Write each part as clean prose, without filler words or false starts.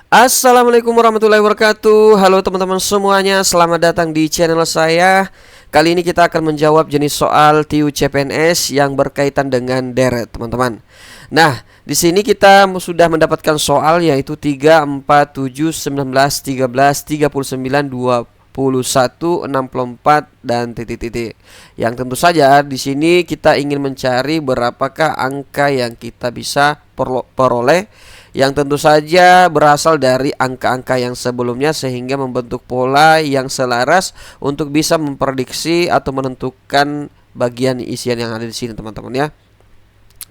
Assalamualaikum warahmatullahi wabarakatuh. Halo teman-teman semuanya, selamat datang di channel saya. Kali ini kita akan menjawab jenis soal TIU CPNS yang berkaitan dengan deret, teman-teman. Nah, di sini kita sudah mendapatkan soal yaitu 3, 4, 7, 19, 13, 39, 21, 64 dan titik-titik. Yang tentu saja di sini kita ingin mencari berapakah angka yang kita bisa peroleh, yang tentu saja berasal dari angka-angka yang sebelumnya sehingga membentuk pola yang selaras untuk bisa memprediksi atau menentukan bagian isian yang ada di sini, teman-teman ya.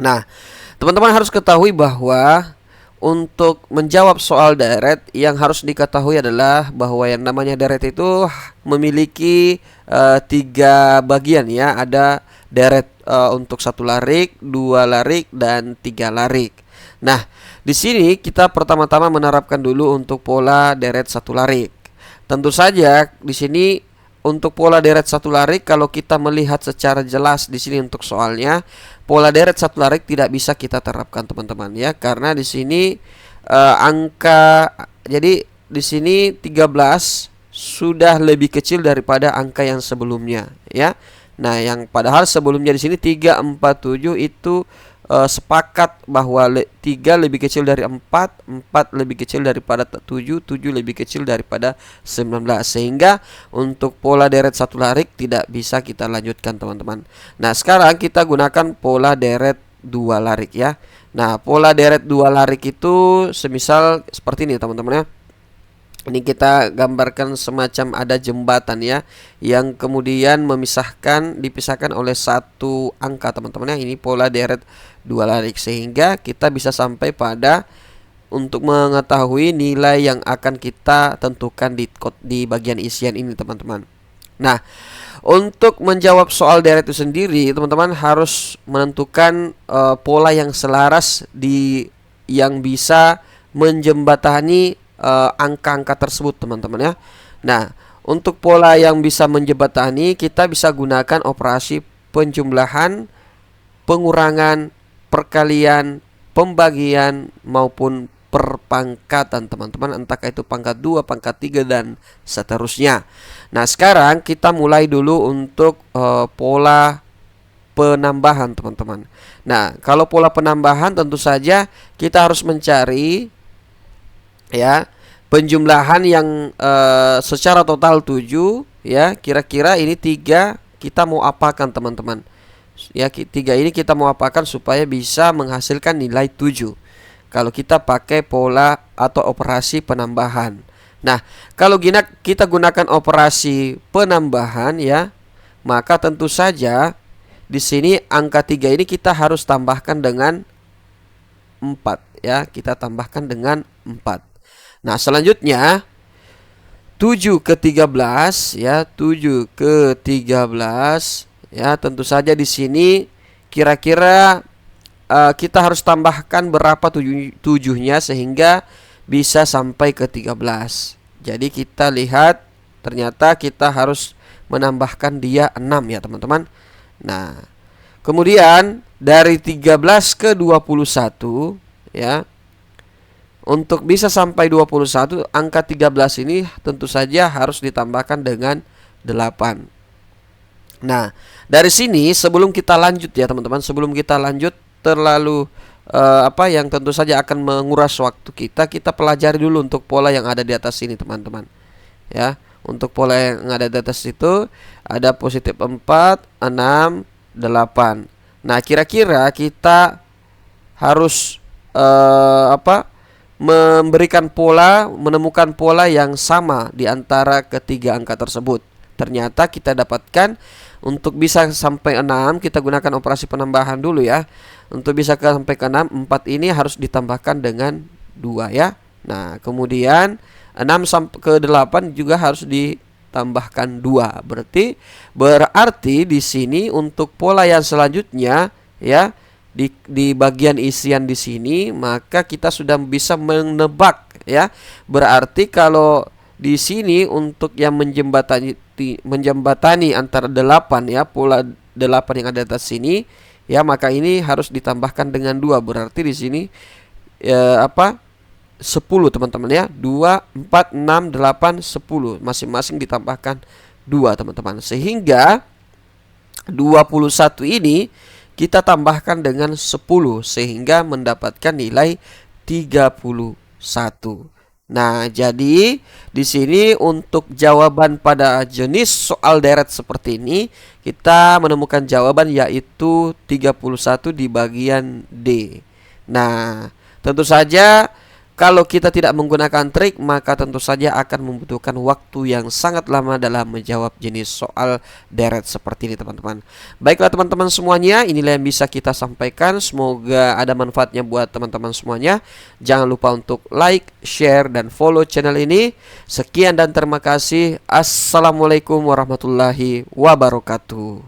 Nah, teman-teman harus ketahui bahwa untuk menjawab soal deret yang harus diketahui adalah bahwa yang namanya deret itu memiliki tiga bagian ya. Ada deret untuk satu larik, dua larik, dan tiga larik. Nah, di sini kita pertama-tama menerapkan dulu untuk pola deret satu larik. Tentu saja di sini untuk pola deret satu larik, kalau kita melihat secara jelas di sini untuk soalnya, pola deret satu larik tidak bisa kita terapkan, teman-teman ya, karena di sini angka, jadi di sini 13 sudah lebih kecil daripada angka yang sebelumnya ya. Nah, yang padahal sebelumnya di sini 3, 4, 7 itu sepakat bahwa 3 lebih kecil dari 4, 4 lebih kecil daripada 7, 7 lebih kecil daripada 19. Sehingga untuk pola deret satu larik tidak bisa kita lanjutkan, teman-teman. Nah, sekarang kita gunakan pola deret dua larik ya. Nah, pola deret dua larik itu semisal seperti ini, teman-teman ya. Ini kita gambarkan semacam ada jembatan ya, yang kemudian dipisahkan oleh satu angka, teman-teman ya. Ini pola deret dua larik sehingga kita bisa sampai pada untuk mengetahui nilai yang akan kita tentukan di bagian isian ini, teman-teman. Nah, untuk menjawab soal deret itu sendiri, teman-teman harus menentukan pola yang selaras yang bisa menjembatani angka-angka tersebut, teman-teman ya. Nah, untuk pola yang bisa menjembatani, kita bisa gunakan operasi penjumlahan, pengurangan, perkalian, pembagian maupun perpangkatan, teman-teman. Entah itu pangkat 2, pangkat 3 dan seterusnya. Nah, sekarang kita mulai dulu untuk pola penambahan, teman-teman. Nah, kalau pola penambahan tentu saja kita harus mencari ya penjumlahan yang secara total 7 ya. Kira-kira ini 3 kita mau apakan, teman-teman ya. 3 ini kita mau apakan supaya bisa menghasilkan nilai 7 kalau kita pakai pola atau operasi penambahan. Nah, kalau kita gunakan operasi penambahan ya, maka tentu saja di sini angka 3 ini kita harus tambahkan dengan 4 ya. Kita tambahkan dengan 4. Nah, selanjutnya 7 ke 13 ya, 7 ke 13 ya. Tentu saja di sini kira-kira kita harus tambahkan berapa tujuhnya sehingga bisa sampai ke 13. Jadi kita lihat ternyata kita harus menambahkan dia 6 ya, teman-teman. Nah, kemudian dari 13 ke 21 ya. Untuk bisa sampai 21, angka 13 ini tentu saja harus ditambahkan dengan 8. Nah, dari sini sebelum kita lanjut ya, teman-teman, sebelum kita lanjut terlalu yang tentu saja akan menguras waktu kita pelajari dulu untuk pola yang ada di atas ini, teman-teman. Ya, untuk pola yang ada di atas itu ada positif 4, 6, 8. Nah, kira-kira kita harus menemukan pola yang sama di antara ketiga angka tersebut. Ternyata kita dapatkan untuk bisa sampai 6 kita gunakan operasi penambahan dulu ya. Untuk bisa sampai ke 6, 4 ini harus ditambahkan dengan 2 ya. Nah, kemudian 6 sampai ke 8 juga harus ditambahkan 2. Berarti di sini untuk pola yang selanjutnya ya, di bagian isian di sini, maka kita sudah bisa menebak ya. Berarti kalau di sini untuk yang menjembatani antara 8 ya, pola 8 yang ada di atas sini ya, maka ini harus ditambahkan dengan 2. Berarti di sini 10 teman-teman ya. 2, 4, 6, 8, 10. Masing-masing ditambahkan 2 teman-teman. Sehingga 21 ini kita tambahkan dengan 10 sehingga mendapatkan nilai 31. Nah, jadi di sini untuk jawaban pada jenis soal deret seperti ini kita menemukan jawaban yaitu 31 di bagian D. Nah, tentu saja kalau kita tidak menggunakan trik, maka tentu saja akan membutuhkan waktu yang sangat lama dalam menjawab jenis soal deret seperti ini teman-teman. Baiklah teman-teman semuanya, inilah yang bisa kita sampaikan. Semoga ada manfaatnya buat teman-teman semuanya. Jangan lupa untuk like, share, dan follow channel ini. Sekian dan terima kasih. Assalamualaikum warahmatullahi wabarakatuh.